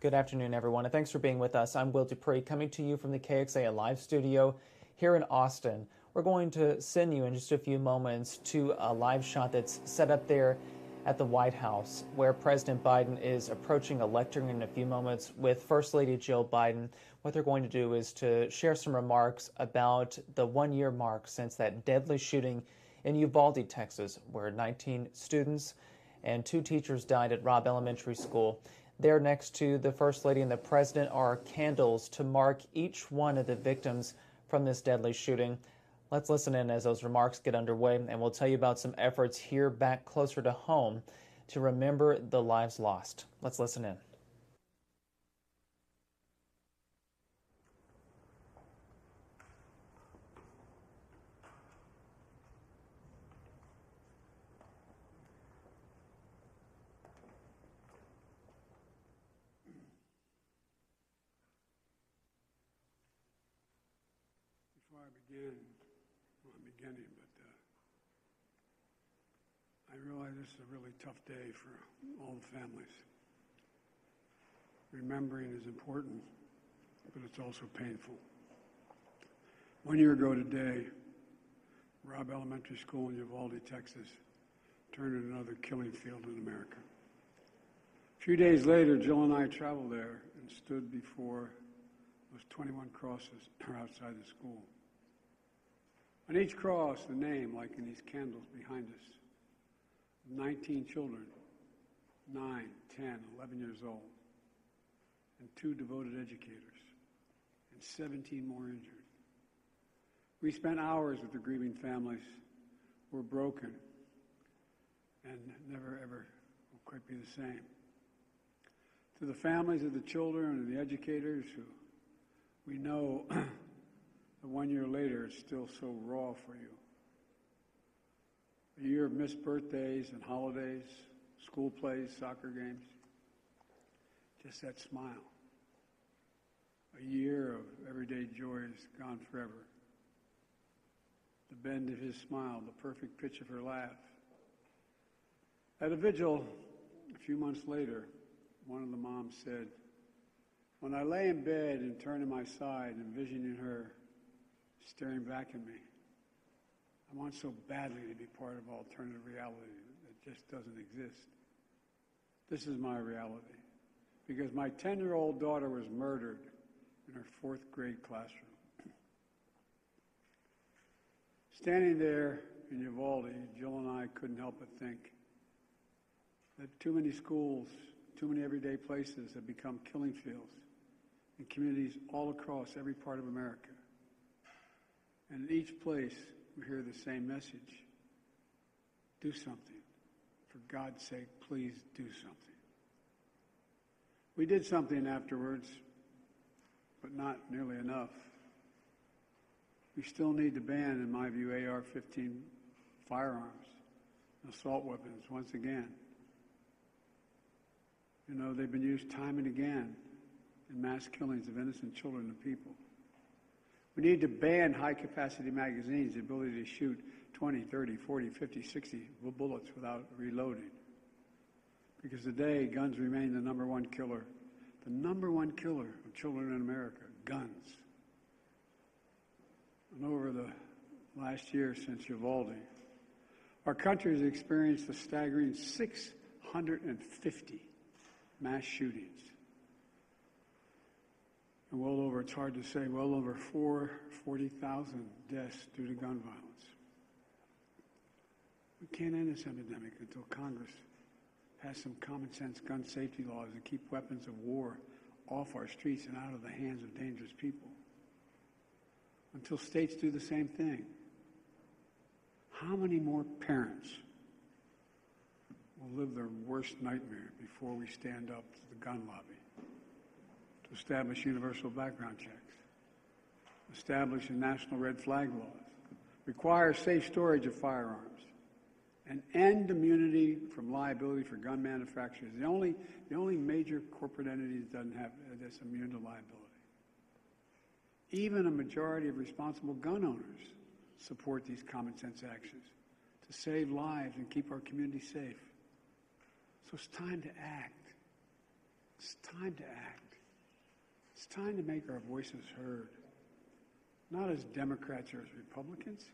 Good afternoon, everyone, and thanks for being with us. I'm Will Dupree, coming to you from the KXA Live studio here in Austin. We're going to send you in just a few moments to a live shot that's set up there at the White House, where President Biden is approaching a lectern in a few moments with First Lady Jill Biden. What they're going to do is to share some remarks about the one-year mark since that deadly shooting in Uvalde, Texas, where 19 students and 2 teachers died at Robb Elementary School. There next to the First Lady and the President are candles to mark each one of the victims from this deadly shooting. Let's listen in as those remarks get underway, and we'll tell you about some efforts here back closer to home to remember the lives lost. Let's listen in. Before I begin, well, I'm beginning, but I realize this is a really tough day for all the families. Remembering is important, but it's also painful. 1 year ago today, Robb Elementary School in Uvalde, Texas, turned into another killing field in America. A few days later, Jill and I traveled there and stood before those 21 crosses outside the school. On each cross, the name, like in these candles behind us, of 19 children, 9, 10, 11 years old, and 2 devoted educators, and 17 more injured. We spent hours with the grieving families who were broken and never, ever will quite be the same. To the families of the children and the educators who we know that 1 year later is still so raw for you. A year of missed birthdays and holidays, school plays, soccer games. Just that smile. A year of everyday joys gone forever. The bend of his smile, the perfect pitch of her laugh. At a vigil a few months later, one of the moms said, "When I lay in bed and turn to my side, envisioning her staring back at me, I want so badly to be part of alternative reality that just doesn't exist. This is my reality, because my 10-year-old daughter was murdered in her 4th grade classroom." Standing there in Uvalde, Jill and I couldn't help but think that too many schools, too many everyday places have become killing fields in communities all across every part of America. And in each place, we hear the same message. Do something. For God's sake, please do something. We did something afterwards, but not nearly enough. We still need to ban, in my view, AR-15 firearms and assault weapons once again. You know, they've been used time and again in mass killings of innocent children and people. We need to ban high-capacity magazines, the ability to shoot 20, 30, 40, 50, 60 bullets without reloading. Because today, guns remain the number one killer of children in America, guns. And over the last year since Uvalde, our country has experienced a staggering 650 mass shootings. And it's hard to say, well over 40,000 deaths due to gun violence. We can't end this epidemic until Congress pass some common sense gun safety laws that keep weapons of war off our streets and out of the hands of dangerous people. Until states do the same thing. How many more parents will live their worst nightmare before we stand up to the gun lobby to establish universal background checks, establish a national red flag laws, require safe storage of firearms, and end immunity from liability for gun manufacturers? The only major corporate entity that doesn't have that's immune to liability. Even a majority of responsible gun owners support these common sense actions to save lives and keep our community safe. So it's time to act. It's time to act. It's time to make our voices heard, not as Democrats or as Republicans,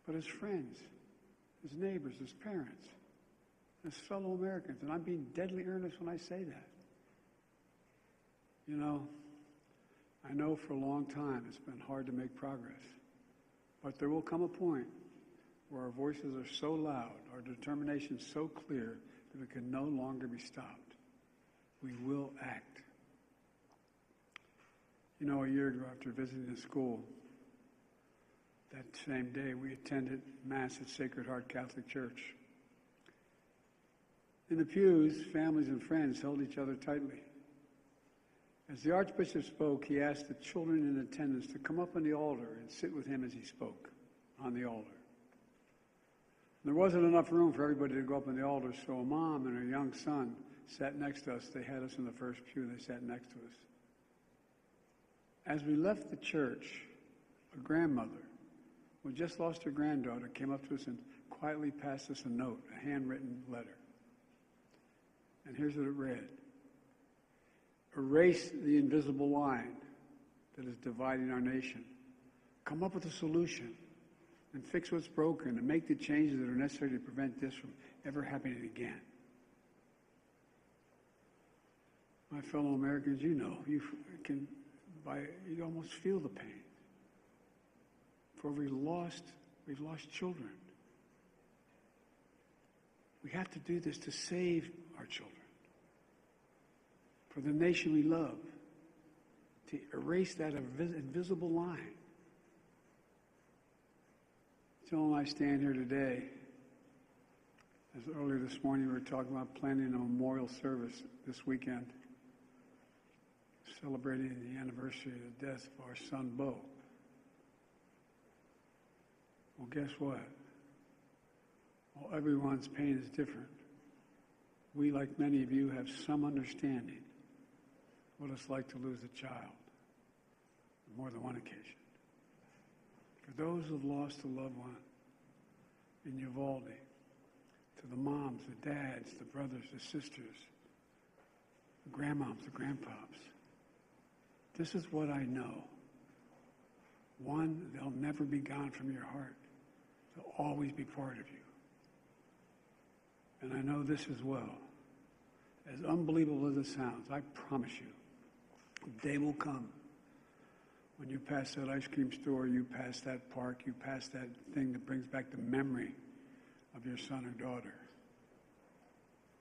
but as friends, as neighbors, as parents, as fellow Americans. And I'm being deadly earnest when I say that. You know, I know for a long time it's been hard to make progress, but there will come a point where our voices are so loud, our determination so clear that it can no longer be stopped. We will act. You know, a year ago after visiting the school, that same day we attended Mass at Sacred Heart Catholic Church. In the pews, families and friends held each other tightly. As the Archbishop spoke, he asked the children in attendance to come up on the altar and sit with him as he spoke on the altar. There wasn't enough room for everybody to go up on the altar, so a mom and her young son sat next to us. They had us in the first pew. They sat next to us. As we left the church, a grandmother who had just lost her granddaughter came up to us and quietly passed us a note, a handwritten letter. And here's what it read. Erase the invisible line that is dividing our nation. Come up with a solution and fix what's broken and make the changes that are necessary to prevent this from ever happening again. My fellow Americans, you know, you almost feel the pain. For we've lost children. We have to do this to save our children. For the nation we love, to erase that invisible line. Jill and I stand here today, as earlier this morning we were talking about planning a memorial service this weekend, celebrating the anniversary of the death of our son, Bo. Well, guess what? Well, everyone's pain is different. We, like many of you, have some understanding what it's like to lose a child on more than one occasion. For those who have lost a loved one in Uvalde, to the moms, the dads, the brothers, the sisters, the grandmoms, the grandpops, this is what I know. One, they'll never be gone from your heart. They'll always be part of you. And I know this as well. As unbelievable as it sounds, I promise you, a day will come when you pass that ice cream store, you pass that park, you pass that thing that brings back the memory of your son or daughter.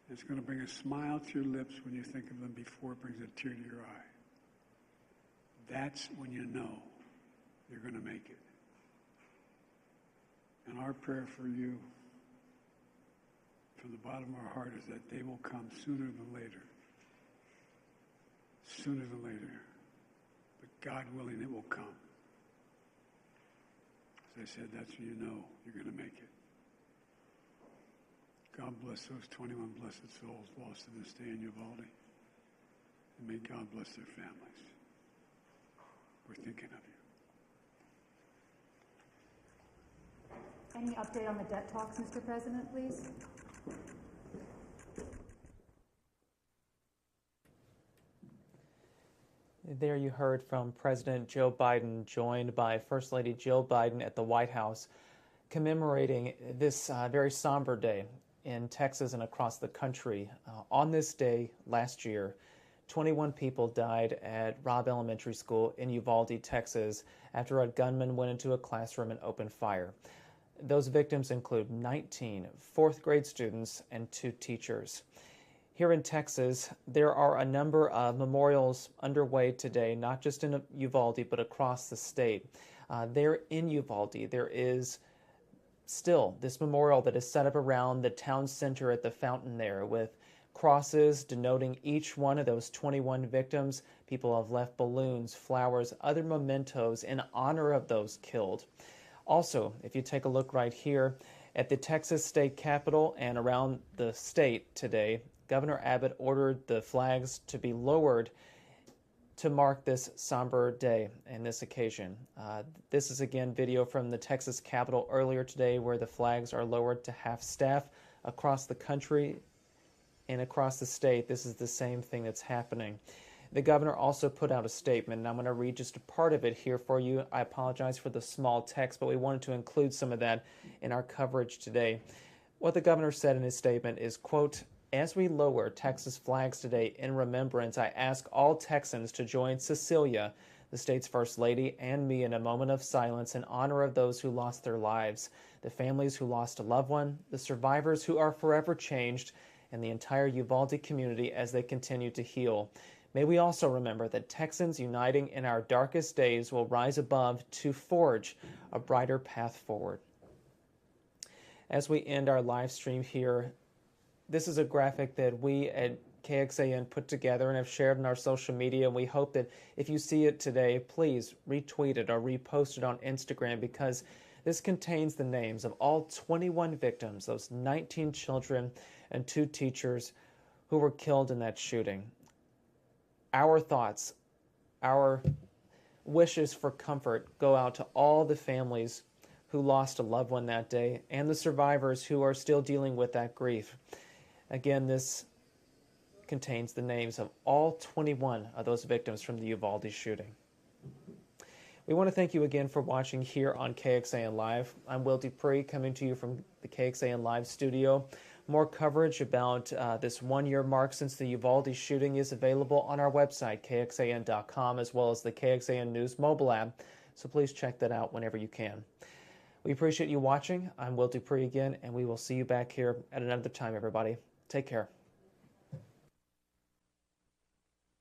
It's going to bring a smile to your lips when you think of them before it brings a tear to your eye. That's when you know you're going to make it. And our prayer for you from the bottom of our heart is that they will come sooner than later. Sooner than later. But God willing, it will come. As I said, that's when you know you're going to make it. God bless those 21 blessed souls lost in this day in Uvalde. And may God bless their families. We're thinking of you. Any update on the debt talks, Mr. President, please? There you heard from President Joe Biden, joined by First Lady Jill Biden at the White House, commemorating this very somber day in Texas and across the country. On this day last year, 21 people died at Robb Elementary School in Uvalde, Texas, after a gunman went into a classroom and opened fire. Those victims include 19 fourth-grade students and 2 teachers. Here in Texas, there are a number of memorials underway today, not just in Uvalde, but across the state. There in Uvalde, there is still this memorial that is set up around the town center at the fountain there with crosses denoting each one of those 21 victims. People have left balloons, flowers, other mementos in honor of those killed. Also, if you take a look right here at the Texas State Capitol and around the state today, Governor Abbott ordered the flags to be lowered to mark this somber day and this occasion. This is again video from the Texas Capitol earlier today where the flags are lowered to half staff across the country. And across the state, this is the same thing that's happening. The governor also put out a statement, and I'm going to read just a part of it here for you. I apologize for the small text, but we wanted to include some of that in our coverage today. What the governor said in his statement is, quote, "As we lower Texas flags today in remembrance, I ask all Texans to join Cecilia, the state's First Lady, and me in a moment of silence in honor of those who lost their lives, the families who lost a loved one, the survivors who are forever changed, and the entire Uvalde community as they continue to heal. May we also remember that Texans uniting in our darkest days will rise above to forge a brighter path forward." As we end our live stream here, this is a graphic that we at KXAN put together and have shared on our social media, and we hope that if you see it today, please retweet it or repost it on Instagram, because this contains the names of all 21 victims, those 19 children and 2 teachers who were killed in that shooting. Our thoughts, our wishes for comfort go out to all the families who lost a loved one that day and the survivors who are still dealing with that grief. Again, this contains the names of all 21 of those victims from the Uvalde shooting. We want to thank you again for watching here on KXAN Live. I'm Will Dupree, coming to you from the KXAN Live studio. More coverage about this 1-year mark since the Uvalde shooting is available on our website, KXAN.com, as well as the KXAN News mobile app, so please check that out whenever you can. We appreciate you watching. I'm Will Dupree again, and we will see you back here at another time, everybody. Take care.